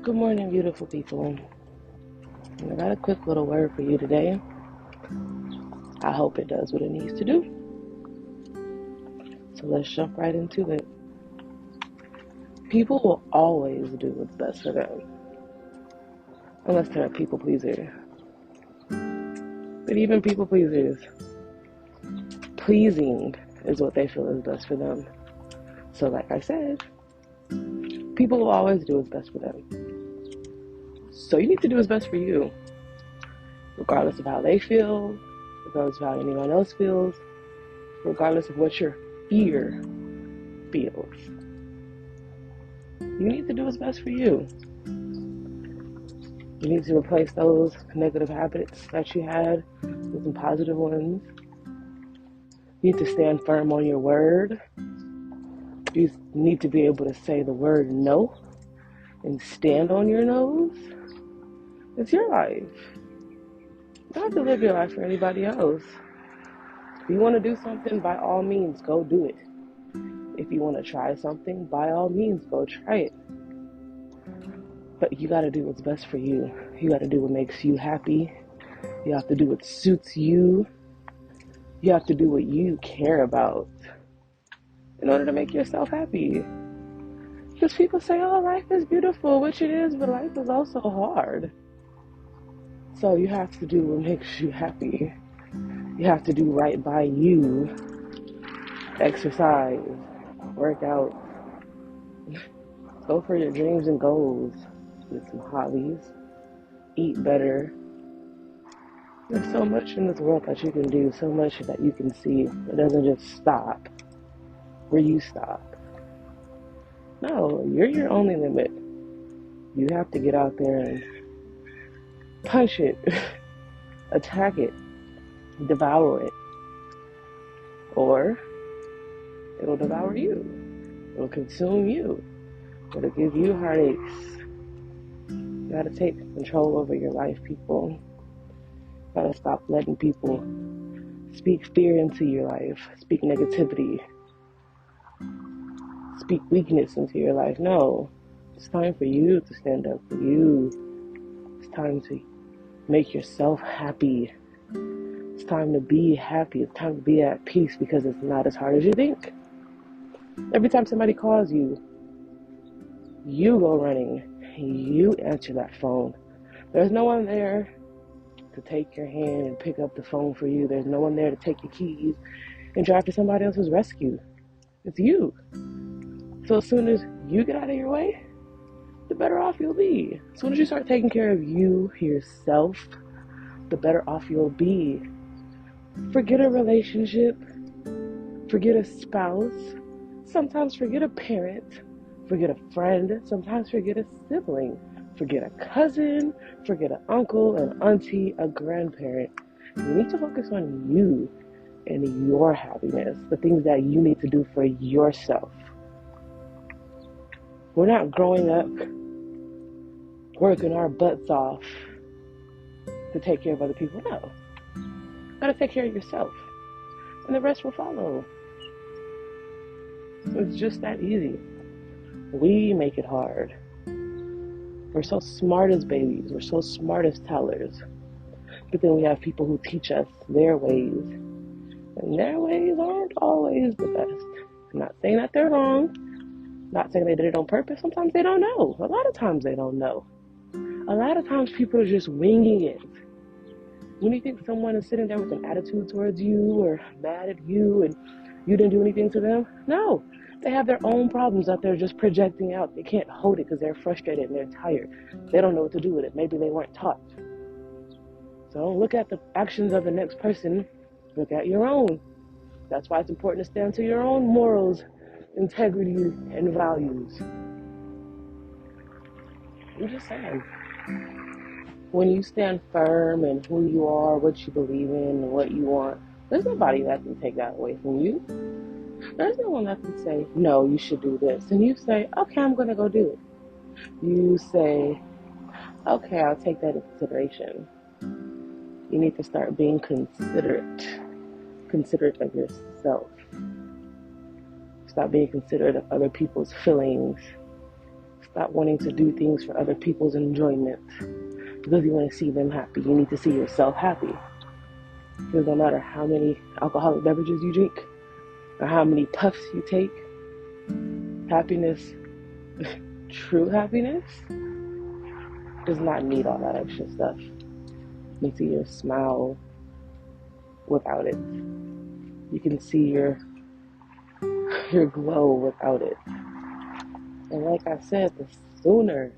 Good morning, beautiful people. I got a quick little word for you today. I hope it does what it needs to do. So let's jump right into it. People will always do what's best for them, unless they're a people pleaser. But even people pleasers, pleasing is what they feel is best for them. So like I said, people will always do what's best for them. So you need to do what's best for you, regardless of how they feel, regardless of how anyone else feels, regardless of what your fear feels. You need to do what's best for you. You need to replace those negative habits that you had with some positive ones. You need to stand firm on your word. You need to be able to say the word no and stand on your nose. It's your life. You don't have to live your life for anybody else. If you want to do something, by all means, go do it. If you want to try something, by all means, go try it. But you got to do what's best for you. You got to do what makes you happy. You have to do what suits you. You have to do what you care about in order to make yourself happy. Because people say, oh, life is beautiful, which it is, but life is also hard. So you have to do what makes you happy. You have to do right by you. Exercise, work out, go for your dreams and goals, get some hobbies, eat better. There's so much in this world that you can do, so much that you can see. It doesn't just stop where you stop. No, you're your only limit. You have to get out there and punch it, attack it, devour it, or it'll devour you. It'll consume you. It'll give you heartaches. You gotta take control over your life, people. You gotta stop letting people speak fear into your life, speak negativity, speak weakness into your life. No, it's time for you to stand up for you. It's time to make yourself happy. It's time to be happy. It's time to be at peace because it's not as hard as you think. Every time somebody calls you, you go running. You answer that phone. There's no one there to take your hand and pick up the phone for you. There's no one there to take your keys and drive to somebody else's rescue. It's you. So as soon as you get out of your way, the better off you'll be. As soon as you start taking care of you, yourself, the better off you'll be. Forget a relationship. Forget a spouse. Sometimes forget a parent. Forget a friend. Sometimes forget a sibling. Forget a cousin. Forget an uncle, an auntie, a grandparent. You need to focus on you and your happiness, the things that you need to do for yourself. We're not growing up working our butts off to take care of other people. No. You gotta take care of yourself, and the rest will follow. It's just that easy. We make it hard. We're so smart as babies. We're so smart as tellers. But then we have people who teach us their ways. And their ways aren't always the best. I'm not saying that they're wrong. Not saying they did it on purpose. Sometimes they don't know. A lot of times they don't know. A lot of times people are just winging it. When you think someone is sitting there with an attitude towards you or mad at you and you didn't do anything to them, no. They have their own problems that they're just projecting out. They can't hold it because they're frustrated and they're tired. They don't know what to do with it. Maybe they weren't taught. So don't look at the actions of the next person. Look at your own. That's why it's important to stand to your own morals, integrity, and values. I'm just saying. When you stand firm in who you are, what you believe in, and what you want, there's nobody that can take that away from you. There's no one that can say, no, you should do this. And you say, okay, I'm going to go do it. You say, okay, I'll take that into consideration. You need to start being considerate of yourself. Stop being considerate of other people's feelings. Stop wanting to do things for other people's enjoyment because you want to see them happy. You need to see yourself happy. Because no matter how many alcoholic beverages you drink or how many puffs you take, happiness, true happiness, does not need all that extra stuff. You can see your smile without it. You can see your glow without it. And like I said, the sooner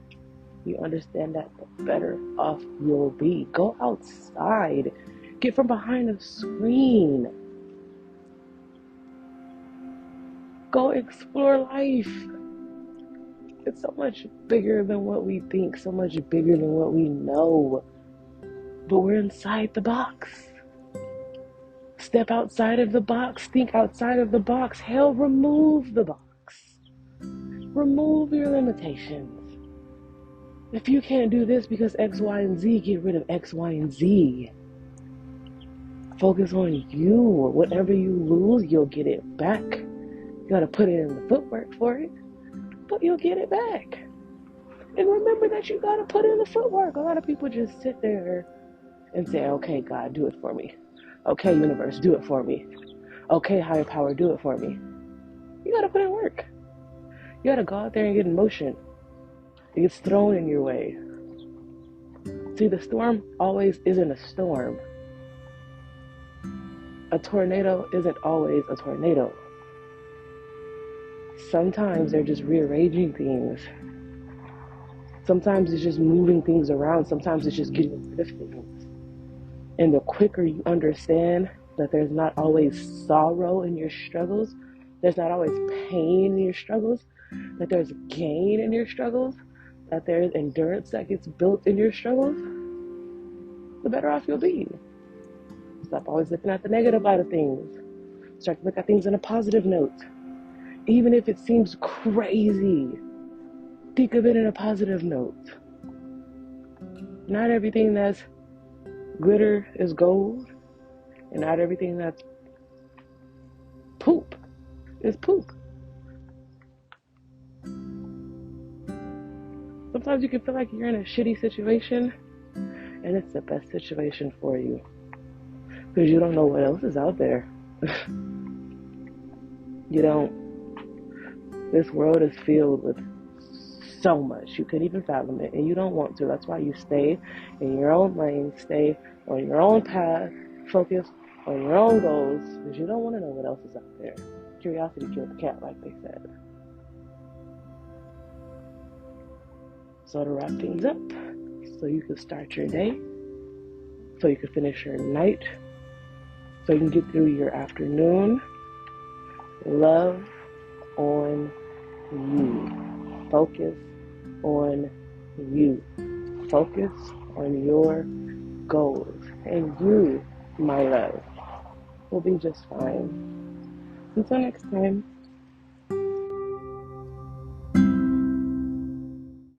you understand that, the better off you'll be. Go outside. Get from behind a screen. Go explore life. It's so much bigger than what we think, so much bigger than what we know. But we're inside the box. Step outside of the box. Think outside of the box. Hell, remove the box. Remove your limitations. If you can't do this because X, Y, and Z, get rid of X, Y, and Z. Focus on you. Whatever you lose, you'll get it back. You gotta put in the footwork for it, but you'll get it back. And remember that you gotta put in the footwork. A lot of people just sit there and say, okay, God, do it for me. Okay, universe, do it for me. Okay, higher power, do it for me. You gotta put in work. You gotta go out there and get in motion. It gets thrown in your way. See, the storm always isn't a storm. A tornado isn't always a tornado. Sometimes they're just rearranging things. Sometimes it's just moving things around. Sometimes it's just getting rid of things. And the quicker you understand that there's not always sorrow in your struggles, there's not always pain in your struggles, that there's gain in your struggles, that there's endurance that gets built in your struggles, the better off you'll be. Stop always looking at the negative side of things. Start to look at things in a positive note. Even if it seems crazy, think of it in a positive note. Not everything that's glitter is gold, and not everything that's poop is poop. Sometimes you can feel like you're in a shitty situation, and it's the best situation for you. Because you don't know what else is out there. You don't. This world is filled with so much. You couldn't even fathom it, and you don't want to. That's why you stay in your own lane, stay on your own path, focus on your own goals, because you don't want to know what else is out there. Curiosity killed the cat, like they said. So to wrap things up, so you can start your day, so you can finish your night, so you can get through your afternoon, love on you. Focus on you. Focus on your goals. And you, my love, will be just fine. Until next time.